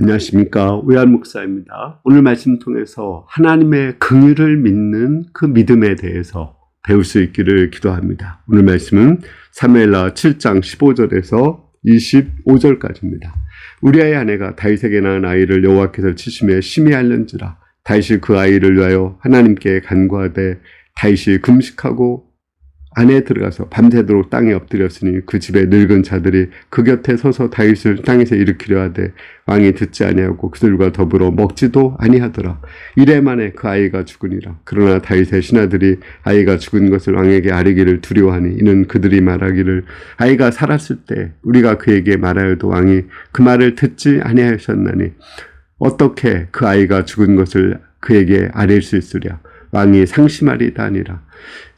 안녕하십니까. 오해한 목사입니다. 오늘 말씀 통해서 하나님의 긍휼을 믿는 그 믿음에 대해서 배울 수 있기를 기도합니다. 오늘 말씀은 사무엘하 7장 15절에서 25절까지입니다. 우리아의 아내가 다윗에게 낳은 아이를 여호와께서 치심에 심히 앓는지라. 다윗이 그 아이를 위하여 하나님께 간구하되 다윗이 금식하고 안에 들어가서 밤새도록 땅에 엎드렸으니 그 집에 늙은 자들이 그 곁에 서서 다윗을 땅에서 일으키려 하되 왕이 듣지 아니하고 그들과 더불어 먹지도 아니하더라. 이래 만에 그 아이가 죽으니라. 그러나 다윗의 신하들이 아이가 죽은 것을 왕에게 아뢰기를 두려워하니 이는 그들이 말하기를 아이가 살았을 때 우리가 그에게 말하여도 왕이 그 말을 듣지 아니하셨나니 어떻게 그 아이가 죽은 것을 그에게 아뢰일 수 있으랴. 왕이 상심하리다 아니라.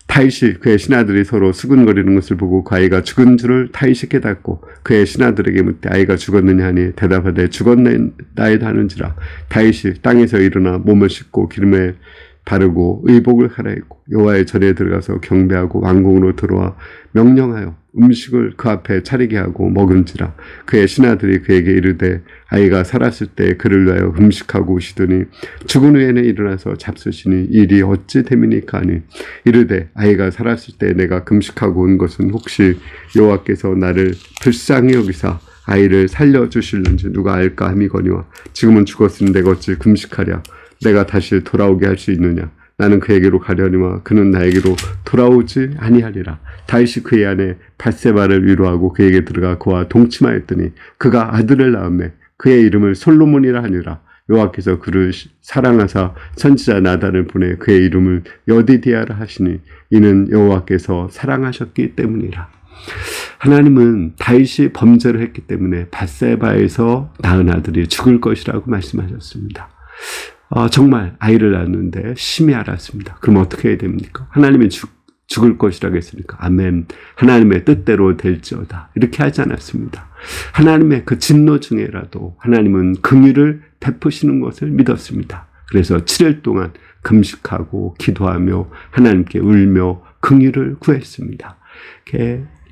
다윗이 그의 신하들이 서로 수군거리는 것을 보고 그 아이가 죽은 줄을 다윗이 깨닫고 그의 신하들에게 묻되 아이가 죽었느냐 하니 대답하되 죽었나이다 하는지라. 다윗이 땅에서 일어나 몸을 씻고 기름에 바르고 의복을 갈아입고 여호와의 전에 들어가서 경배하고 왕궁으로 들어와 명령하여 음식을 그 앞에 차리게 하고 먹은지라. 그의 신하들이 그에게 이르되 아이가 살았을 때 그를 위하여 음식하고 오시더니 죽은 후에는 일어나서 잡수시니 일이 어찌 됨이니까 하니 이르되 아이가 살았을 때 내가 금식하고 온 것은 혹시 여호와께서 나를 불쌍히 여기사 아이를 살려주실는지 누가 알까 함이거니와 지금은 죽었으니 내가 어찌 금식하랴. 내가 다시 돌아오게 할 수 있느냐. 나는 그에게로 가려니와 그는 나에게로 돌아오지 아니하리라. 다윗이 그의 아내 밧세바를 위로하고 그에게 들어가 그와 동침하였더니 그가 아들을 낳음에 그의 이름을 솔로몬이라 하니라. 여호와께서 그를 사랑하사 선지자 나단을 보내 그의 이름을 여디디아라 하시니 이는 여호와께서 사랑하셨기 때문이라. 하나님은 다윗이 범죄를 했기 때문에 밧세바에서 낳은 아들이 죽을 것이라고 말씀하셨습니다. 정말 아이를 낳았는데 심히 알았습니다. 그럼 어떻게 해야 됩니까? 하나님이 죽을 것이라고 했으니까 아멘, 하나님의 뜻대로 될지어다 이렇게 하지 않았습니다. 하나님의 그 진노 중에라도 하나님은 긍휼을 베푸시는 것을 믿었습니다. 그래서 7일 동안 금식하고 기도하며 하나님께 울며 긍휼을 구했습니다.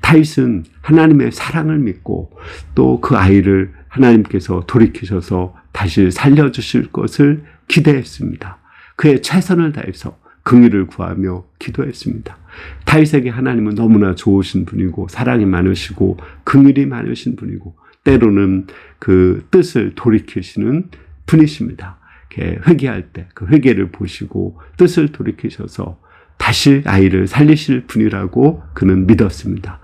다윗은 하나님의 사랑을 믿고 또 그 아이를 하나님께서 돌이키셔서 다시 살려주실 것을 기대했습니다. 그의 최선을 다해서 긍휼을 구하며 기도했습니다. 다윗에게 하나님은 너무나 좋으신 분이고 사랑이 많으시고 긍휼이 많으신 분이고 때로는 그 뜻을 돌이키시는 분이십니다. 회개할 때 그 회개를 보시고 뜻을 돌이키셔서 다시 아이를 살리실 분이라고 그는 믿었습니다.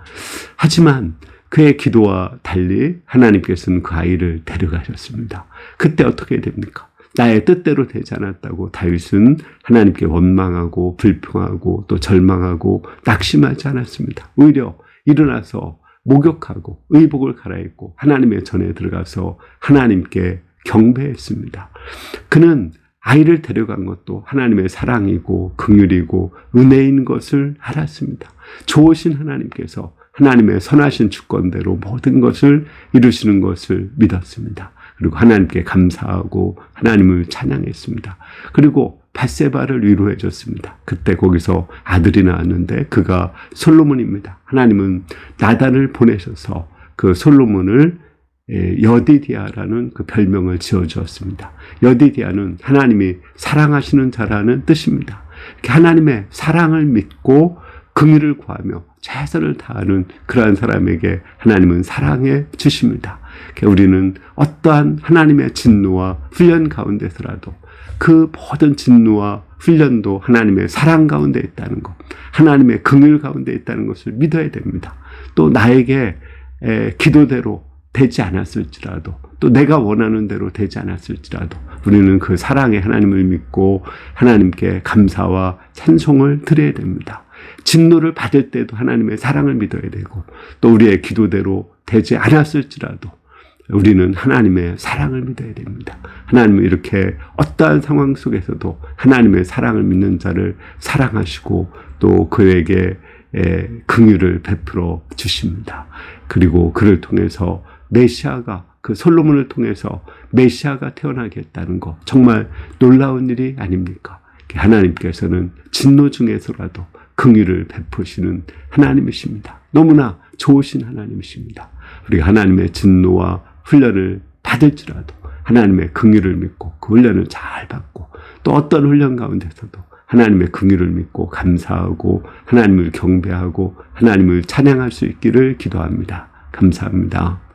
하지만 그의 기도와 달리 하나님께서는 그 아이를 데려가셨습니다. 그때 어떻게 됩니까? 나의 뜻대로 되지 않았다고 다윗은 하나님께 원망하고 불평하고 또 절망하고 낙심하지 않았습니다. 오히려 일어나서 목욕하고 의복을 갈아입고 하나님의 전에 들어가서 하나님께 경배했습니다. 그는 아이를 데려간 것도 하나님의 사랑이고 긍휼이고 은혜인 것을 알았습니다. 좋으신 하나님께서 하나님의 선하신 주권대로 모든 것을 이루시는 것을 믿었습니다. 그리고 하나님께 감사하고 하나님을 찬양했습니다. 그리고 밧세바를 위로해 줬습니다. 그때 거기서 아들이 나왔는데 그가 솔로몬입니다. 하나님은 나단을 보내셔서 그 솔로몬을 여디디아라는 그 별명을 지어주었습니다. 여디디아는 하나님이 사랑하시는 자라는 뜻입니다. 하나님의 사랑을 믿고 긍휼을 구하며 최선을 다하는 그러한 사람에게 하나님은 사랑해 주십니다. 우리는 어떠한 하나님의 진노와 훈련 가운데서라도 그 모든 진노와 훈련도 하나님의 사랑 가운데 있다는 것, 하나님의 긍휼 가운데 있다는 것을 믿어야 됩니다. 또 나에게 기도대로 되지 않았을지라도 또 내가 원하는 대로 되지 않았을지라도 우리는 그 사랑의 하나님을 믿고 하나님께 감사와 찬송을 드려야 됩니다. 진노를 받을 때도 하나님의 사랑을 믿어야 되고 또 우리의 기도대로 되지 않았을지라도 우리는 하나님의 사랑을 믿어야 됩니다. 하나님은 이렇게 어떠한 상황 속에서도 하나님의 사랑을 믿는 자를 사랑하시고 또 그에게 긍휼을 베풀어 주십니다. 그리고 그를 통해서 메시아가 그 솔로몬을 통해서 메시아가 태어나게 했다는 것 정말 놀라운 일이 아닙니까? 하나님께서는 진노 중에서라도 긍휼을 베푸시는 하나님이십니다. 너무나 좋으신 하나님이십니다. 우리가 하나님의 진노와 훈련을 받을지라도 하나님의 긍휼을 믿고 그 훈련을 잘 받고 또 어떤 훈련 가운데서도 하나님의 긍휼을 믿고 감사하고 하나님을 경배하고 하나님을 찬양할 수 있기를 기도합니다. 감사합니다.